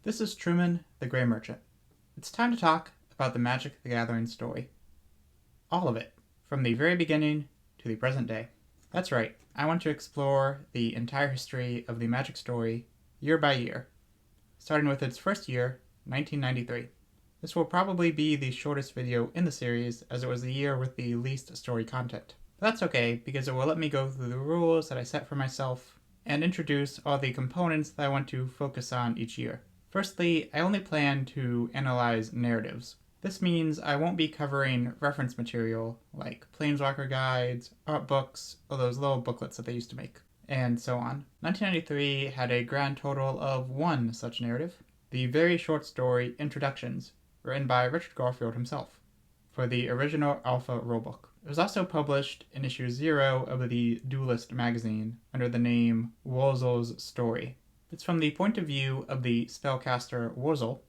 This is Truman, the Grey Merchant. It's time to talk about the Magic the Gathering story. All of it, from the very beginning to the present day. That's right, I want to explore the entire history of the Magic story, year by year, starting with its first year, 1993. This will probably be the shortest video in the series, as it was the year with the least story content. But that's okay, because it will let me go through the rules that I set for myself, and introduce all the components that I want to focus on each year. Firstly, I only plan to analyze narratives. This means I won't be covering reference material like Planeswalker guides, art books, or those little booklets that they used to make, and so on. 1993 had a grand total of one such narrative, the very short story Introductions, written by Richard Garfield himself, for the original Alpha rulebook. It was also published in issue 0 of the Duelist magazine under the name Wurzel's Story. It's from the point of view of the spellcaster Wurzel,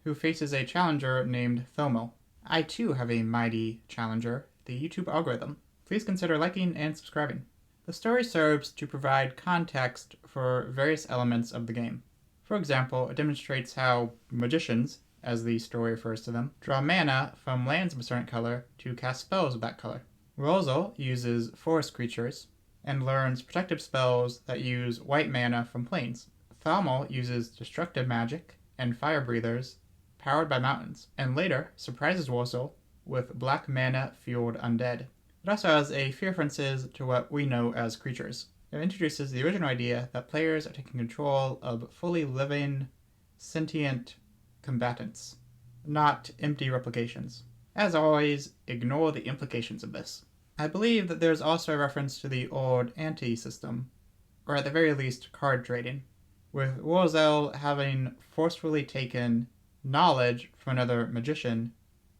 who faces a challenger named Thomel. I too have a mighty challenger, the YouTube algorithm. Please consider liking and subscribing. The story serves to provide context for various elements of the game. For example, it demonstrates how magicians, as the story refers to them, draw mana from lands of a certain color to cast spells of that color. Wurzel uses forest creatures and learns protective spells that use white mana from plains. Thomel uses destructive magic and fire breathers powered by mountains, and later surprises Wurzel with black mana fueled undead. It also has a few references to what we know as creatures. It introduces the original idea that players are taking control of fully living, sentient combatants, not empty replications. As always, ignore the implications of this. I believe that there's also a reference to the old ante system, or at the very least card trading, with Wurzel having forcefully taken knowledge from another magician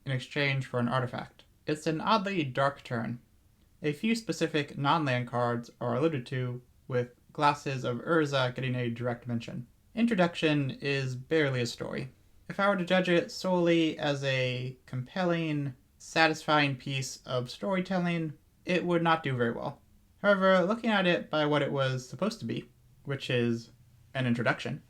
in exchange for an artifact. It's an oddly dark turn. A few specific non-land cards are alluded to, with Glasses of Urza getting a direct mention. Introduction is barely a story. If I were to judge it solely as a compelling, satisfying piece of storytelling, it would not do very well. However, looking at it by what it was supposed to be, which is an introduction,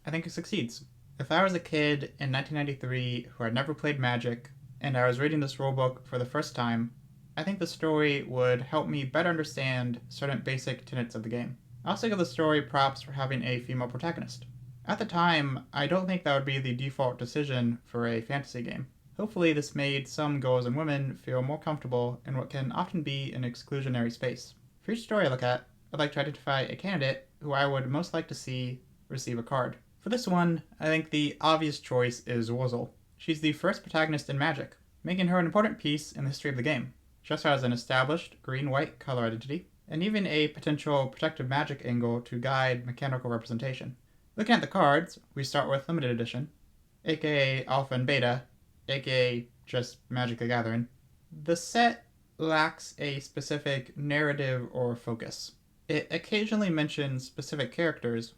I think it succeeds. If I was a kid in 1993 who had never played Magic, and I was reading this rulebook for the first time, I think the story would help me better understand certain basic tenets of the game. I also give the story props for having a female protagonist. At the time, I don't think that would be the default decision for a fantasy game. Hopefully this made some girls and women feel more comfortable in what can often be an exclusionary space. For each story I look at, I'd like to identify a candidate who I would most like to see receive a card. For this one, I think the obvious choice is Wurzel. She's the first protagonist in Magic, making her an important piece in the history of the game. She also has an established green-white color identity, and even a potential protective magic angle to guide mechanical representation. Looking at the cards, we start with Limited Edition, aka Alpha and Beta, aka just Magic the Gathering. The set lacks a specific narrative or focus. It occasionally mentions specific characters,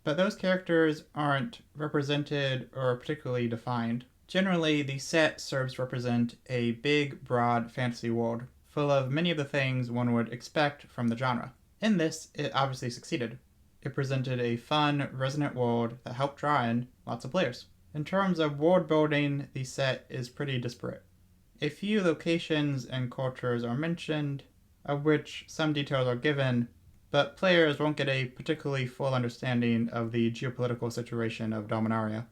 but those characters aren't represented or particularly defined. Generally, the set serves to represent a big, broad fantasy world, full of many of the things one would expect from the genre. In this, it obviously succeeded. It presented a fun, resonant world that helped draw in lots of players. In terms of world building, the set is pretty disparate. A few locations and cultures are mentioned, of which some details are given, but players won't get a particularly full understanding of the geopolitical situation of Dominaria.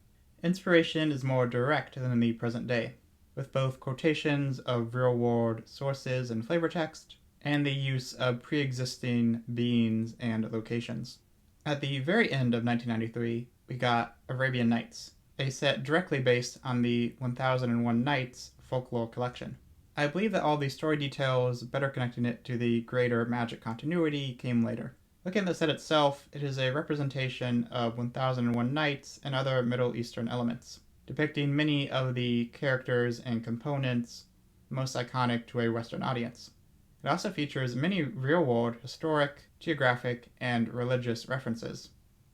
Inspiration is more direct than in the present day, with both quotations of real-world sources and flavor text, and the use of pre-existing beings and locations. At the very end of 1993, we got Arabian Nights, a set directly based on the 1001 Nights folklore collection. I believe that all the story details better connecting it to the greater Magic continuity came later. Looking at the set itself, it is a representation of 1001 Nights and other Middle Eastern elements, depicting many of the characters and components most iconic to a Western audience. It also features many real-world, historic, geographic, and religious references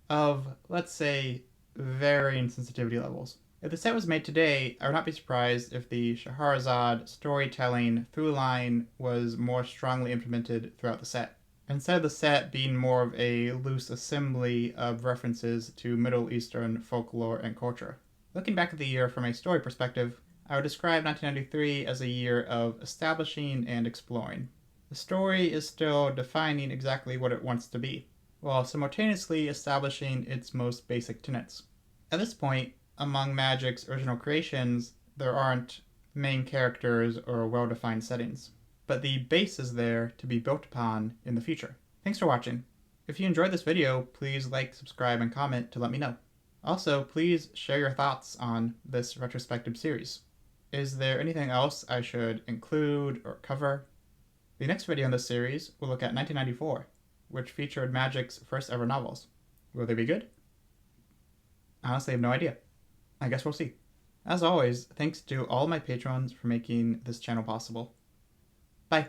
of, let's say, varying sensitivity levels. If the set was made today, I would not be surprised if the Scheherazade storytelling through line was more strongly implemented throughout the set. instead of the set being more of a loose assembly of references to Middle Eastern folklore and culture. Looking back at the year from a story perspective, I would describe 1993 as a year of establishing and exploring. The story is still defining exactly what it wants to be, while simultaneously establishing its most basic tenets. At this point, among Magic's original creations, there aren't main characters or well-defined settings, but the base is there to be built upon in the future. Thanks for watching. If you enjoyed this video, please like, subscribe, and comment to let me know. Also, please share your thoughts on this retrospective series. Is there anything else I should include or cover? The next video in this series will look at 1994, which featured Magic's first ever novels. Will they be good? I honestly have no idea. I guess we'll see. As always, thanks to all my patrons for making this channel possible. Bye.